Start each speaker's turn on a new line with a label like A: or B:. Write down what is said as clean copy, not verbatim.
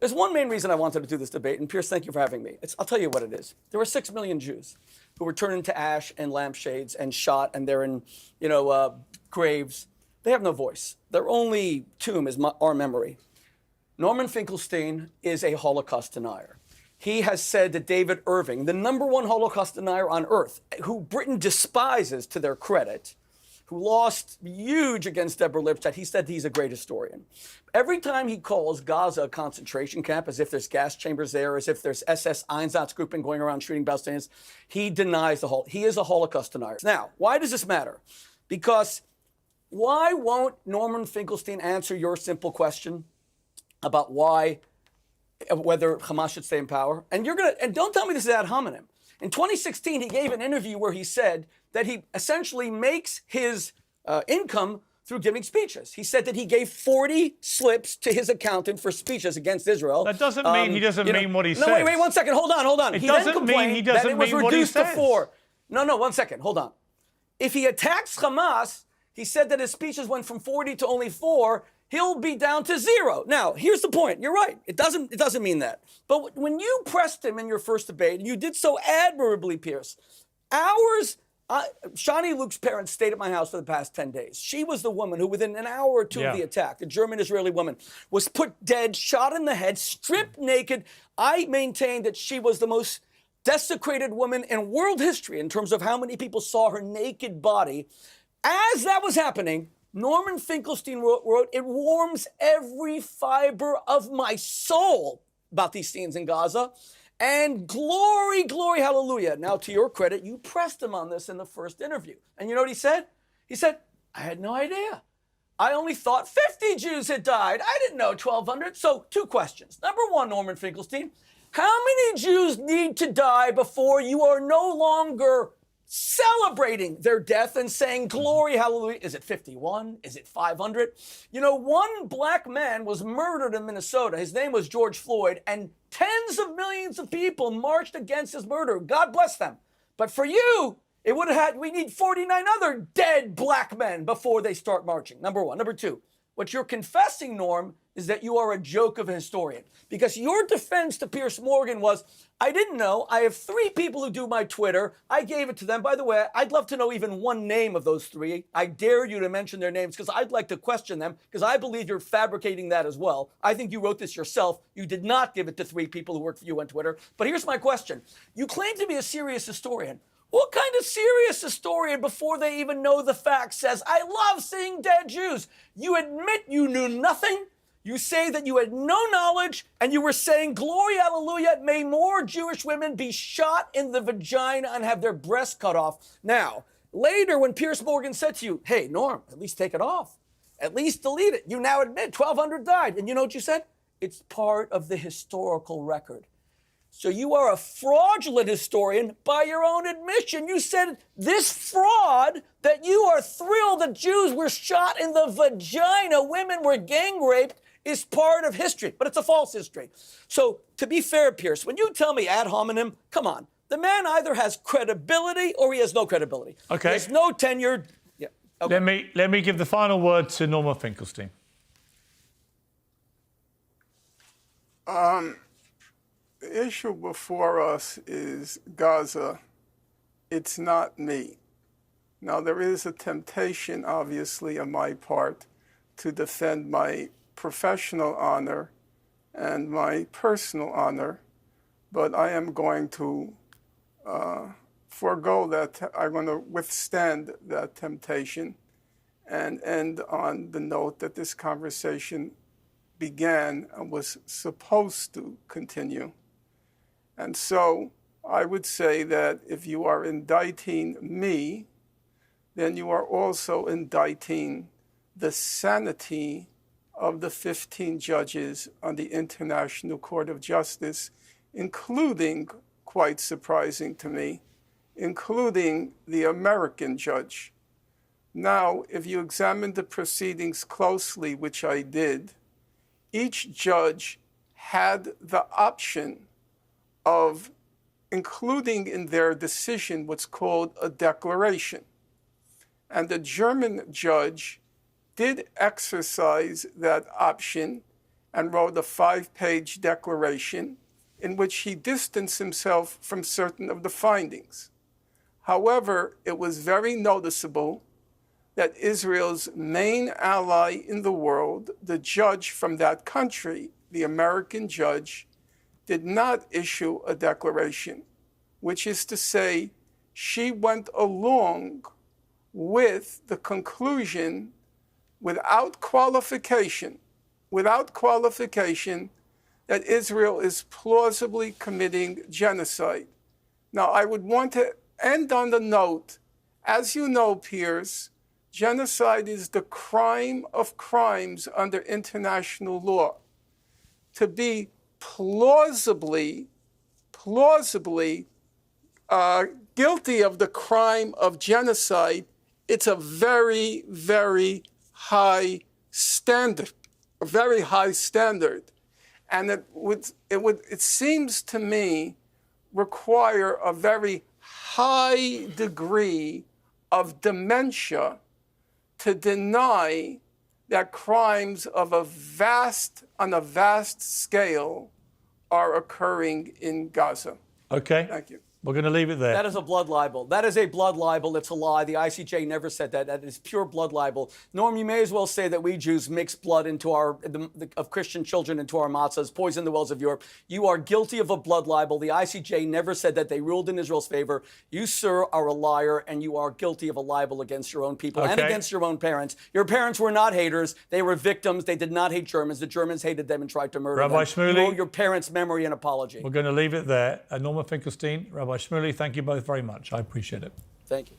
A: There's one main reason I wanted to do this debate, and Pierce, thank you for having me. I'll tell you what it is. There were 6 million Jews who were turned into ash and lampshades and shot, and they're in, graves. They have no voice. Their only tomb is our memory. Norman Finkelstein is a Holocaust denier. He has said that David Irving, the #1 Holocaust denier on earth, who Britain despises to their credit, who lost huge against Deborah Lipstadt, he said he's a great historian. Every time he calls Gaza a concentration camp, as if there's gas chambers there, as if there's SS Einsatzgruppen going around shooting Palestinians, he denies the whole. He is a Holocaust denier. Now, why does this matter? Because why won't Norman Finkelstein answer your simple question about whether Hamas should stay in power? And don't tell me this is ad hominem. In 2016, he gave an interview where he said that he essentially makes his income through giving speeches. He said that he gave 40 slips to his accountant for speeches against Israel.
B: That doesn't mean he doesn't mean what he says.
A: No, wait 1 second. Hold on.
B: It doesn't mean he doesn't mean what he says.
A: No, 1 second. Hold on. If he attacks Hamas, he said that his speeches went from 40 to only 4. He'll be down to 0. Now, here's the point. You're right. It doesn't mean that. But when you pressed him in your first debate, and you did so admirably, Pierce, Shani Luke's parents stayed at my house for the past 10 days. She was the woman who, within an hour or two of the attack, the German-Israeli woman, was put dead, shot in the head, stripped naked. I maintain that she was the most desecrated woman in world history in terms of how many people saw her naked body. As that was happening, Norman Finkelstein wrote, "It warms every fiber of my soul" about these scenes in Gaza. And glory, glory, hallelujah. Now, to your credit, you pressed him on this in the first interview. And you know what he said? He said, "I had no idea. I only thought 50 Jews had died. I didn't know 1,200. So 2 questions. Number 1, Norman Finkelstein, how many Jews need to die before you are no longer celebrating their death and saying, glory, hallelujah? Is it 51? Is it 500? One black man was murdered in Minnesota. His name was George Floyd, and tens of millions of people marched against his murder. God bless them. But for you, we need 49 other dead black men before they start marching. Number 1. Number 2, what you're confessing, Norm, is that you are a joke of a historian. Because your defense to Piers Morgan was, I didn't know. I have 3 people who do my Twitter. I gave it to them. By the way, I'd love to know even one name of those 3. I dare you to mention their names because I'd like to question them because I believe you're fabricating that as well. I think you wrote this yourself. You did not give it to 3 people who work for you on Twitter. But here's my question. You claim to be a serious historian. What kind of serious historian, before they even know the facts, says, I love seeing dead Jews? You admit you knew nothing. You say that you had no knowledge, and you were saying, glory, hallelujah, may more Jewish women be shot in the vagina and have their breasts cut off. Now, later when Piers Morgan said to you, hey, Norm, at least take it off. At least delete it. You now admit 1,200 died. And you know what you said? It's part of the historical record. So you are a fraudulent historian by your own admission. You said this fraud that you are thrilled that Jews were shot in the vagina, women were gang raped, is part of history, but it's a false history. So to be fair, Pierce, when you tell me ad hominem, come on. The man either has credibility or he has no credibility.
B: Okay.
A: He has no tenure. Yeah. Okay.
B: Let me give the final word to Norman Finkelstein.
C: The issue before us is Gaza. It's not me. Now, there is a temptation, obviously, on my part to defend my professional honor and my personal honor, but I am going to forego that. I'm going to withstand that temptation and end on the note that this conversation began and was supposed to continue. And so I would say that if you are indicting me, then you are also indicting the sanity of the 15 judges on the International Court of Justice, including, quite surprising to me, including the American judge. Now, if you examine the proceedings closely, which I did, each judge had the option of including in their decision what's called a declaration. And the German judge did exercise that option and wrote a 5-page declaration in which he distanced himself from certain of the findings. However, it was very noticeable that Israel's main ally in the world, the judge from that country, the American judge, did not issue a declaration, which is to say, she went along with the conclusion without qualification, that Israel is plausibly committing genocide. Now, I would want to end on the note, as you know, peers, genocide is the crime of crimes under international law. To be plausibly guilty of the crime of genocide, it's a very, very high standard, a very high standard. And it seems to me, require a very high degree of dementia to deny that crimes of on a vast scale are occurring in Gaza.
B: Okay.
C: Thank you.
B: We're going to leave it there.
A: That is a blood libel. That is a blood libel. It's a lie. The ICJ never said that. That is pure blood libel. Norm, you may as well say that we Jews mix blood into of Christian children into our matzahs, poison the wells of Europe. You are guilty of a blood libel. The ICJ never said that. They ruled in Israel's favor. You, sir, are a liar, and you are guilty of a libel against your own people and against your own parents. Your parents were not haters. They were victims. They did not hate Germans. The Germans hated them and tried to murder them.
B: Rabbi Shmuley,
A: you owe your parents' memory an apology.
B: We're going to leave it there. Norma Finkelstein, Rabbi Shmuley, thank you both very much. I appreciate it.
A: Thank you.